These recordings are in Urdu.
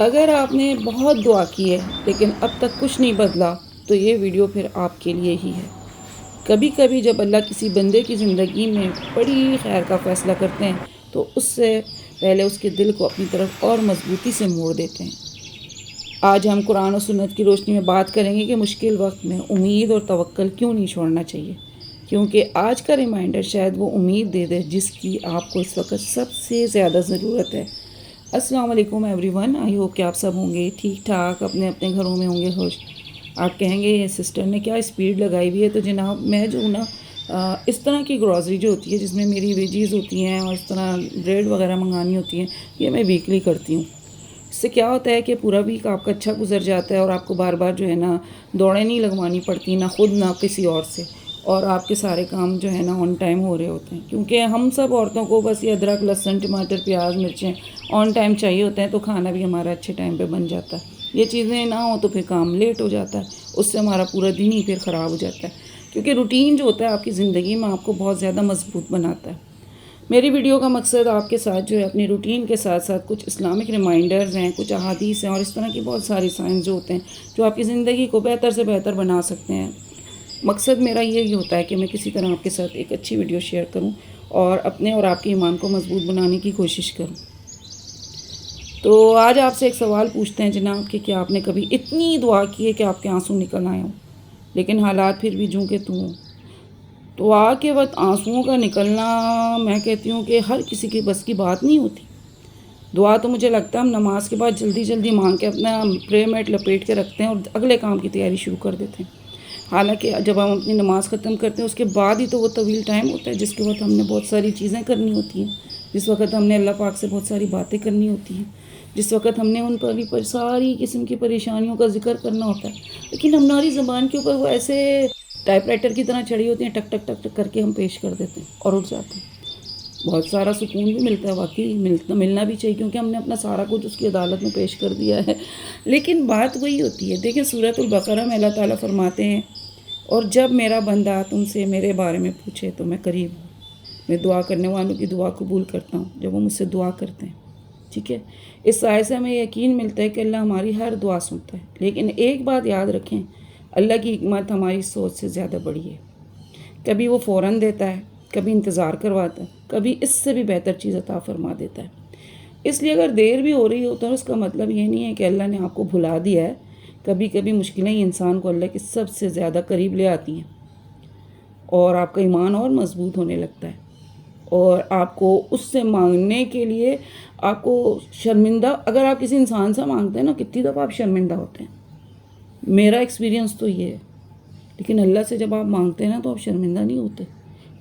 اگر آپ نے بہت دعا کی ہے لیکن اب تک کچھ نہیں بدلا تو یہ ویڈیو پھر آپ کے لیے ہی ہے۔ کبھی کبھی جب اللہ کسی بندے کی زندگی میں بڑی خیر کا فیصلہ کرتے ہیں تو اس سے پہلے اس کے دل کو اپنی طرف اور مضبوطی سے موڑ دیتے ہیں۔ آج ہم قرآن و سنت کی روشنی میں بات کریں گے کہ مشکل وقت میں امید اور توکل کیوں نہیں چھوڑنا چاہیے، کیونکہ آج کا ریمائنڈر شاید وہ امید دے دے جس کی آپ کو اس وقت سب سے زیادہ ضرورت ہے۔ السلام علیکم ایوری ون، آئی ہوپ کہ آپ سب ہوں گے ٹھیک ٹھاک، اپنے اپنے گھروں میں ہوں گے خوش۔ آپ کہیں گے یہ سسٹر نے کیا اسپیڈ لگائی ہوئی ہے، تو جناب میں جو ہوں نا اس طرح کی گروسری جو ہوتی ہے جس میں میری ویجیز ہوتی ہیں اور اس طرح بریڈ وغیرہ منگانی ہوتی ہیں، یہ میں ویکلی کرتی ہوں۔ اس سے کیا ہوتا ہے کہ پورا ویک آپ کا اچھا گزر جاتا ہے اور آپ کو بار بار جو ہے نا دوڑیں نہیں لگوانی پڑتی، نہ خود نہ کسی اور سے، اور آپ کے سارے کام جو ہے نا آن ٹائم ہو رہے ہوتے ہیں، کیونکہ ہم سب عورتوں کو بس یہ ادرک لہسن ٹماٹر پیاز مرچیں آن ٹائم چاہیے ہوتے ہیں، تو کھانا بھی ہمارا اچھے ٹائم پہ بن جاتا ہے۔ یہ چیزیں نہ ہوں تو پھر کام لیٹ ہو جاتا ہے، اس سے ہمارا پورا دن ہی پھر خراب ہو جاتا ہے، کیونکہ روٹین جو ہوتا ہے آپ کی زندگی میں آپ کو بہت زیادہ مضبوط بناتا ہے۔ میری ویڈیو کا مقصد آپ کے ساتھ جو ہے اپنی روٹین کے ساتھ ساتھ کچھ اسلامک ریمائنڈرز ہیں، کچھ احادیث ہیں اور اس طرح کی بہت ساری سائنس جو ہوتے ہیں جو آپ کی زندگی کو بہتر سے بہتر بنا سکتے ہیں۔ مقصد میرا یہی ہوتا ہے کہ میں کسی طرح آپ کے ساتھ ایک اچھی ویڈیو شیئر کروں اور اپنے اور آپ کے ایمان کو مضبوط بنانے کی کوشش کروں۔ تو آج آپ سے ایک سوال پوچھتے ہیں جناب کہ کیا آپ نے کبھی اتنی دعا کی ہے کہ آپ کے آنسو نکل آئے ہوں لیکن حالات پھر بھی جوں کہ توں ہوں؟ دعا کے وقت آنسوؤں کا نکلنا میں کہتی ہوں کہ ہر کسی کی بس کی بات نہیں ہوتی۔ دعا تو مجھے لگتا ہے ہم نماز کے بعد جلدی جلدی مانگ کے اپنا پرے میٹ لپیٹ کے رکھتے ہیں اور اگلے کام کی تیاری شروع کر دیتے ہیں، حالانکہ جب ہم اپنی نماز ختم کرتے ہیں اس کے بعد ہی تو وہ طویل ٹائم ہوتا ہے جس کے وقت ہم نے بہت ساری چیزیں کرنی ہوتی ہیں، جس وقت ہم نے اللہ پاک سے بہت ساری باتیں کرنی ہوتی ہیں، جس وقت ہم نے ان پر ساری قسم کی پریشانیوں کا ذکر کرنا ہوتا ہے، لیکن ہماری زبان کے اوپر وہ ایسے ٹائپ رائٹر کی طرح چڑھی ہوتی ہیں، ٹک ٹک ٹک ٹک کر کے ہم پیش کر دیتے ہیں اور اٹھ جاتے ہیں۔ بہت سارا سکون بھی ملتا ہے، واقعی ملنا بھی چاہیے، کیونکہ ہم نے اپنا سارا کچھ اس کی عدالت میں پیش کر دیا ہے، لیکن بات وہی ہوتی ہے۔ دیکھیں سورۃ البقرہ میں اللہ تعالیٰ فرماتے ہیں، اور جب میرا بندہ تم سے میرے بارے میں پوچھے تو میں قریب ہوں، میں دعا کرنے والوں کی دعا قبول کرتا ہوں جب وہ مجھ سے دعا کرتے ہیں۔ ٹھیک ہے، اس آیت سے ہمیں یقین ملتا ہے کہ اللہ ہماری ہر دعا سنتا ہے، لیکن ایک بات یاد رکھیں، اللہ کی حکمت ہماری سوچ سے زیادہ بڑی ہے۔ کبھی وہ فوراً دیتا ہے، کبھی انتظار کرواتا ہے، کبھی اس سے بھی بہتر چیز عطا فرما دیتا ہے۔ اس لیے اگر دیر بھی ہو رہی ہو تو اس کا مطلب یہ نہیں ہے کہ اللہ نے آپ کو بھلا دیا ہے۔ کبھی کبھی مشکلیں ہی انسان کو اللہ کے سب سے زیادہ قریب لے آتی ہیں اور آپ کا ایمان اور مضبوط ہونے لگتا ہے، اور آپ کو اس سے مانگنے کے لیے آپ کو شرمندہ، اگر آپ کسی انسان سے مانگتے ہیں نا کتنی دفعہ آپ شرمندہ ہوتے ہیں، میرا ایکسپیرینس تو یہ ہے، لیکن اللہ سے جب آپ مانگتے ہیں نا تو آپ شرمندہ نہیں ہوتے،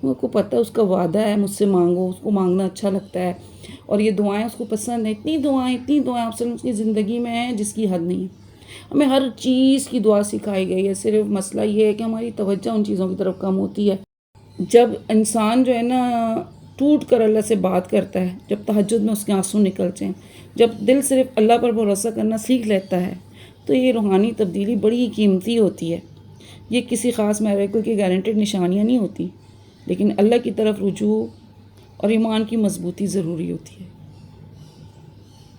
آپ کو پتہ ہے اس کا وعدہ ہے مجھ سے مانگو، اس کو مانگنا اچھا لگتا ہے اور یہ دعائیں اس کو پسند ہیں، اتنی دعائیں آپ سے اس کی زندگی میں ہیں جس کی حد نہیں ہے۔ ہمیں ہر چیز کی دعا سکھائی گئی ہے، صرف مسئلہ یہ ہے کہ ہماری توجہ ان چیزوں کی طرف کم ہوتی ہے۔ جب انسان جو ہے نا ٹوٹ کر اللہ سے بات کرتا ہے، جب تہجد میں اس کے آنسو نکلتے ہیں، جب دل صرف اللہ پر بھروسہ کرنا سیکھ لیتا ہے، تو یہ روحانی تبدیلی بڑی قیمتی ہوتی ہے۔ یہ کسی خاص میریکل کی گارنٹیڈ نشانیاں نہیں ہوتی، لیکن اللہ کی طرف رجوع اور ایمان کی مضبوطی ضروری ہوتی ہے۔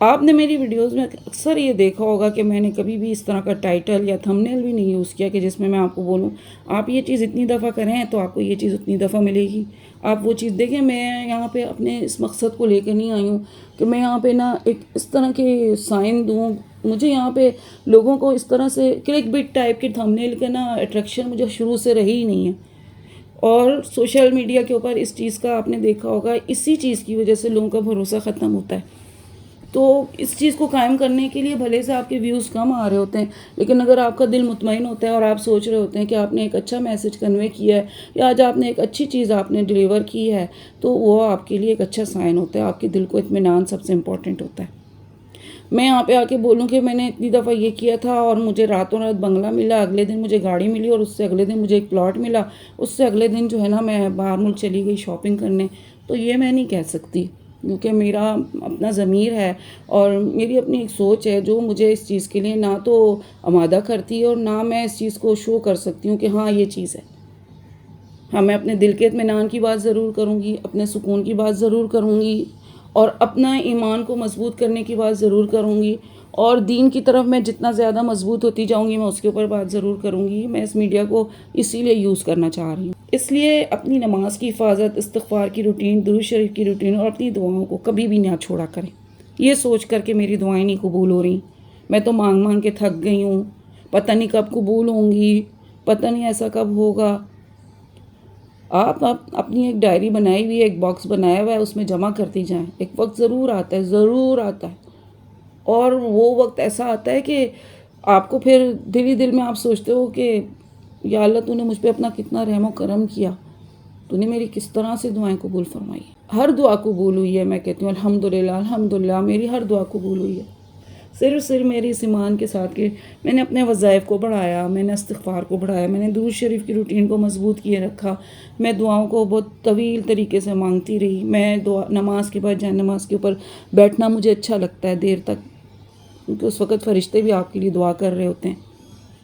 آپ نے میری ویڈیوز میں اکثر یہ دیکھا ہوگا کہ میں نے کبھی بھی اس طرح کا ٹائٹل یا تھمبنیل بھی نہیں یوز کیا کہ جس میں آپ کو بولوں آپ یہ چیز اتنی دفعہ کریں تو آپ کو یہ چیز اتنی دفعہ ملے گی، آپ وہ چیز دیکھیں۔ میں یہاں پہ اپنے اس مقصد کو لے کے نہیں آئی ہوں کہ میں یہاں پہ نا ایک اس طرح کے سائن دوں، مجھے یہاں پہ لوگوں کو اس طرح سے کلک بٹ ٹائپ کے تھمبنیل کے نا اٹریکشن مجھے شروع سے رہی ہی نہیں ہے، اور سوشل میڈیا کے اوپر اس چیز کا آپ نے دیکھا ہوگا، اسی چیز کی وجہ سے لوگوں کا بھروسہ ختم ہوتا ہے۔ تو اس چیز کو قائم کرنے کے لیے بھلے سے آپ کے ویوز کم آ رہے ہوتے ہیں، لیکن اگر آپ کا دل مطمئن ہوتا ہے اور آپ سوچ رہے ہوتے ہیں کہ آپ نے ایک اچھا میسج کنوے کیا ہے یا آج آپ نے ایک اچھی چیز آپ نے ڈیلیور کی ہے، تو وہ آپ کے لیے ایک اچھا سائن ہوتا ہے، آپ کے دل کو اطمینان سب سے امپورٹنٹ ہوتا ہے۔ میں یہاں پہ آ کے بولوں کہ میں نے اتنی دفعہ یہ کیا تھا اور مجھے راتوں رات بنگلہ ملا، اگلے دن مجھے گاڑی ملی اور اس سے اگلے دن مجھے ایک پلاٹ ملا، اس سے اگلے دن جو ہے نا میں باہر ملک چلی گئی شاپنگ کرنے، تو یہ میں نہیں کہہ سکتی، کیونکہ میرا اپنا ضمیر ہے اور میری اپنی ایک سوچ ہے جو مجھے اس چیز کے لیے نہ تو آمادہ کرتی ہے اور نہ میں اس چیز کو شو کر سکتی ہوں کہ ہاں یہ چیز ہے۔ ہاں، میں اپنے دل کے اطمینان کی بات ضرور کروں گی، اپنے سکون کی بات ضرور کروں گی، اور اپنا ایمان کو مضبوط کرنے کی بات ضرور کروں گی، اور دین کی طرف میں جتنا زیادہ مضبوط ہوتی جاؤں گی میں اس کے اوپر بات ضرور کروں گی۔ میں اس میڈیا کو اسی لیے یوز کرنا چاہ رہی ہوں، اس لیے اپنی نماز کی حفاظت، استغفار کی روٹین، درود شریف کی روٹین اور اپنی دعاؤں کو کبھی بھی نہ چھوڑا کریں۔ یہ سوچ کر کہ میری دعائیں نہیں قبول ہو رہی، میں تو مانگ مانگ کے تھک گئی ہوں، پتہ نہیں کب قبول ہوں گی، پتہ نہیں ایسا کب ہوگا۔ آپ اپنی ایک ڈائری بنائی ہوئی ہے، ایک باکس بنایا ہوا ہے، اس میں جمع کرتی جائیں۔ ایک وقت ضرور آتا ہے، ضرور آتا ہے، اور وہ وقت ایسا آتا ہے کہ آپ کو پھر دل ہی دل میں آپ سوچتے ہو کہ یا اللہ تو نے مجھ پہ اپنا کتنا رحم و کرم کیا، تو نے میری کس طرح سے دعائیں قبول فرمائی۔ ہر دعا قبول ہوئی ہے، میں کہتی ہوں الحمدللہ الحمدللہ، میری ہر دعا قبول ہوئی ہے۔ صرف میری اس ایمان کے ساتھ کہ میں نے اپنے وظائف کو بڑھایا، میں نے استغفار کو بڑھایا، میں نے درود شریف کی روٹین کو مضبوط کیے رکھا، میں دعاؤں کو بہت طویل طریقے سے مانگتی رہی، میں نماز کے بعد جائے نماز کے اوپر بیٹھنا مجھے اچھا لگتا ہے دیر تک، کیونکہ اس وقت فرشتے بھی آپ کے لیے دعا کر رہے ہوتے ہیں۔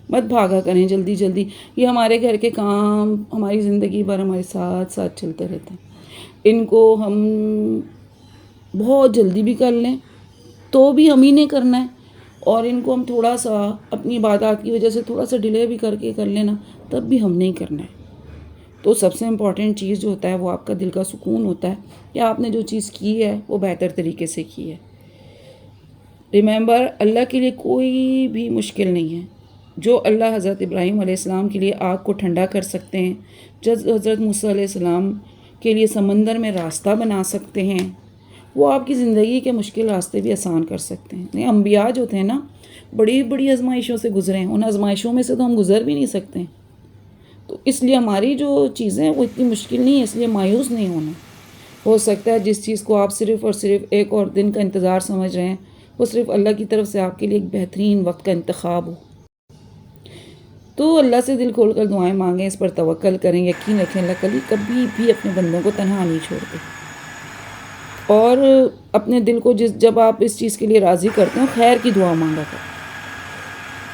مت بھاگا کریں جلدی جلدی، یہ ہمارے گھر کے کام ہماری زندگی بھر ہمارے ساتھ ساتھ چلتے رہتے ہیں، ان کو ہم بہت جلدی بھی کر لیں تو بھی ہم ہی نے کرنا ہے، اور ان کو ہم تھوڑا سا اپنی عبادات کی وجہ سے تھوڑا سا ڈیلے بھی کر کے کر لینا، تب بھی ہم نہیں کرنا ہے۔ تو سب سے امپورٹنٹ چیز جو ہوتا ہے وہ آپ کا دل کا سکون ہوتا ہے کہ آپ نے جو چیز کی ہے وہ بہتر طریقے سے کی ہے۔ ریممبر، اللہ کے لیے کوئی بھی مشکل نہیں ہے۔ جو اللہ حضرت ابراہیم علیہ السلام کے لیے آگ کو ٹھنڈا کر سکتے ہیں، حضرت موسیٰ علیہ السلام کے لیے سمندر میں راستہ بنا سکتے ہیں، وہ آپ کی زندگی کے مشکل راستے بھی آسان کر سکتے ہیں۔ انبیاء جو تھے نا، بڑی بڑی آزمائشوں سے گزرے ہیں، ان آزمائشوں میں سے تو ہم گزر بھی نہیں سکتے ہیں۔ تو اس لیے ہماری جو چیزیں ہیں وہ اتنی مشکل نہیں ہے، اس لیے مایوس نہیں ہونا۔ ہو سکتا ہے جس چیز کو آپ صرف اور صرف ایک اور دن کا انتظار سمجھ رہے ہیں، وہ صرف اللہ کی طرف سے آپ کے لیے ایک بہترین وقت کا انتخاب ہو۔ تو اللہ سے دل کھول کر دعائیں مانگیں، اس پر توکل کریں، یقین رکھیں اللہ کبھی بھی اپنے بندوں کو تنہا نہیں چھوڑتے۔ اور اپنے دل کو جب آپ اس چیز کے لیے راضی کرتے ہیں، خیر کی دعا مانگا کریں۔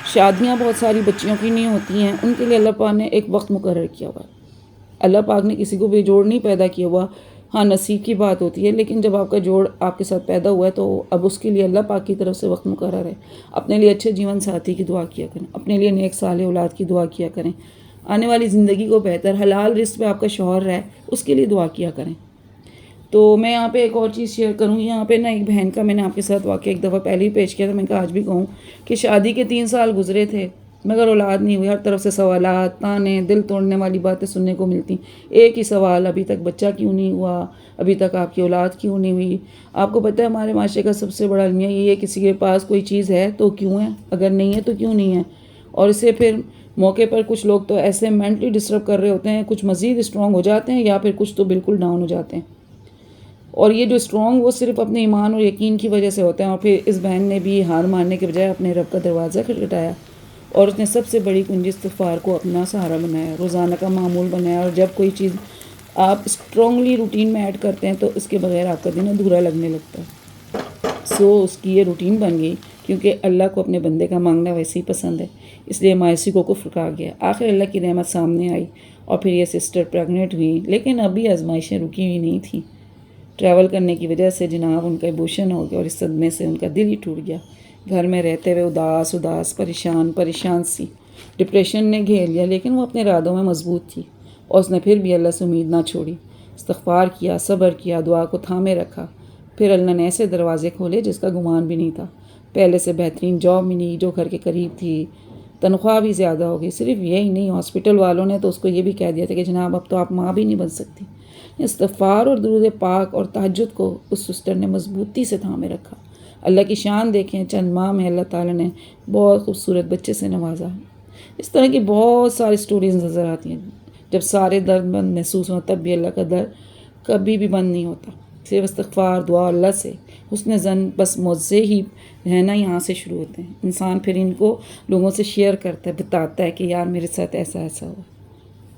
شادیاں بہت ساری بچیوں کی نہیں ہوتی ہیں، ان کے لیے اللہ پاک نے ایک وقت مقرر کیا ہوا ہے۔ اللہ پاک نے کسی کو بے جوڑ نہیں پیدا کیا ہوا، ہاں نصیب کی بات ہوتی ہے، لیکن جب آپ کا جوڑ آپ کے ساتھ پیدا ہوا ہے تو اب اس کے لیے اللہ پاک کی طرف سے وقت مقرر ہے۔ اپنے لیے اچھے جیون ساتھی کی دعا کیا کریں، اپنے لیے نیک صالح اولاد کی دعا کیا کریں، آنے والی زندگی کو بہتر حلال رزق پہ آپ کا شوہر رہے اس کے لیے دعا کیا کریں۔ تو میں یہاں پہ ایک اور چیز شیئر کروں گی، یہاں پہ نا ایک بہن کا میں نے آپ کے ساتھ واقعہ ایک دفعہ پہلے ہی پیش کیا تھا، میں کہا آج بھی کہوں کہ شادی کے 3 سال گزرے تھے مگر اولاد نہیں ہوئی، ہر طرف سے سوالات، تانے، دل توڑنے والی باتیں سننے کو ملتی۔ ایک ہی سوال، ابھی تک بچہ کیوں نہیں ہوا، ابھی تک آپ کی اولاد کیوں نہیں ہوئی؟ آپ کو پتہ ہے ہمارے معاشرے کا سب سے بڑا المیہ یہ ہے، کسی کے پاس کوئی چیز ہے تو کیوں ہے، اگر نہیں ہے تو کیوں نہیں ہے، اور اسے پھر موقع پر کچھ لوگ تو ایسے مینٹلی ڈسٹرب کر رہے ہوتے ہیں، کچھ مزید اسٹرانگ ہو جاتے ہیں یا پھر کچھ تو بالکل ڈاؤن ہو جاتے ہیں، اور یہ جو اسٹرانگ وہ صرف اپنے ایمان اور یقین کی وجہ سے ہوتے ہیں۔ اور پھر اس بہن نے بھی ہار ماننے کے بجائے اپنے رب کا دروازہ کھٹکھٹایا، اور اس نے سب سے بڑی کنجی استغفار کو اپنا سہارا بنایا، روزانہ کا معمول بنایا، اور جب کوئی چیز آپ اسٹرانگلی روٹین میں ایڈ کرتے ہیں تو اس کے بغیر آپ کا دن ادھورا لگنے لگتا ہے۔ اس کی یہ روٹین بن گئی، کیونکہ اللہ کو اپنے بندے کا مانگنا ویسے ہی پسند ہے، اس لیے مایوسی کو کفر کہا گیا۔ آخر اللہ کی رحمت سامنے آئی اور پھر یہ سسٹر پریگننٹ ہوئی، لیکن ابھی آزمائشیں رکی ہوئی نہیں تھیں۔ ٹریول کرنے کی وجہ سے جناب ان کا ایبوشن ہو گیا، اور اس صدمے سے ان کا دل ہی ٹوٹ گیا۔ گھر میں رہتے ہوئے اداس پریشان سی ڈپریشن نے گھیر لیا، لیکن وہ اپنے ارادوں میں مضبوط تھی، اور اس نے پھر بھی اللہ سے امید نہ چھوڑی، استغفار کیا، صبر کیا، دعا کو تھامے رکھا۔ پھر اللہ نے ایسے دروازے کھولے جس کا گمان بھی نہیں تھا، پہلے سے بہترین جاب ملی جو گھر کے قریب تھی، تنخواہ بھی زیادہ ہو گئی۔ صرف یہی نہیں، ہاسپٹل والوں نے تو اس کو یہ بھی کہہ دیا تھا کہ جناب اب تو آپ ماں بھی نہیں بن سکتی۔ استغفار اور درود پاک اور تہجد کو اس سسٹر نے مضبوطی سے تھامے رکھا۔ اللہ کی شان دیکھیں، چند ماہ میں اللہ تعالیٰ نے بہت خوبصورت بچے سے نوازا۔ اس طرح کی بہت ساری سٹوریز نظر آتی ہیں۔ جب سارے درد بند محسوس ہوں تب بھی اللہ کا در کبھی بھی بند نہیں ہوتا۔ صرف استغفار، دعا، اللہ سے حسن ظن، بس معجزے ہی رہنا یہاں سے شروع ہوتے ہیں۔ انسان پھر ان کو لوگوں سے شیئر کرتا ہے، بتاتا ہے کہ یار میرے ساتھ ایسا ہوا۔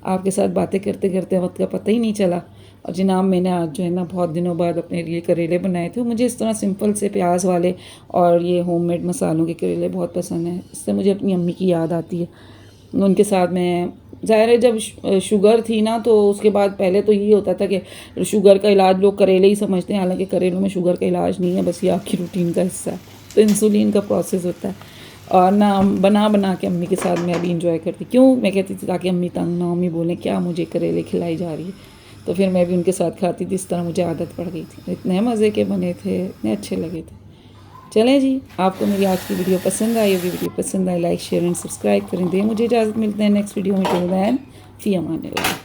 آپ کے ساتھ باتیں کرتے کرتے وقت کا پتہ ہی نہیں چلا۔ اور جناب میں نے آج جو ہے نا بہت دنوں بعد اپنے لیے کریلے بنائے تھے۔ مجھے اس طرح سمپل سے پیاز والے اور یہ ہوم میڈ مسالوں کے کریلے بہت پسند ہیں، اس سے مجھے اپنی امی کی یاد آتی ہے۔ ان کے ساتھ میں ظاہر ہے جب شوگر تھی نا تو اس کے بعد پہلے تو یہی ہوتا تھا کہ شوگر کا علاج لوگ کریلے ہی سمجھتے ہیں، حالانکہ کریلوں میں شوگر کا علاج نہیں ہے، بس یہ آپ کی روٹین کا حصہ ہے. تو انسولین کا پروسیس ہوتا ہے. اور نہ بنا کے امی کے ساتھ میں ابھی انجوائے کرتی. کیوں؟ میں کہتی تھی تاکہ امی تنگ نہ، امی بولیں کیا مجھے کریلے کھلائی جا رہی ہے. تو پھر میں بھی ان کے ساتھ کھاتی تھی. اس طرح مجھے عادت پڑ گئی تھی. اتنے مزے کے بنے تھے، اتنے اچھے لگے تھے. چلیں جی، آپ کو میری آج کی ویڈیو پسند آئی ہوگی. ویڈیو پسند I like share and subscribe کریں. دیں مجھے اجازت، ملتے ہیں نیکسٹ ویڈیو میں. ٹل دین فی امان اللہ.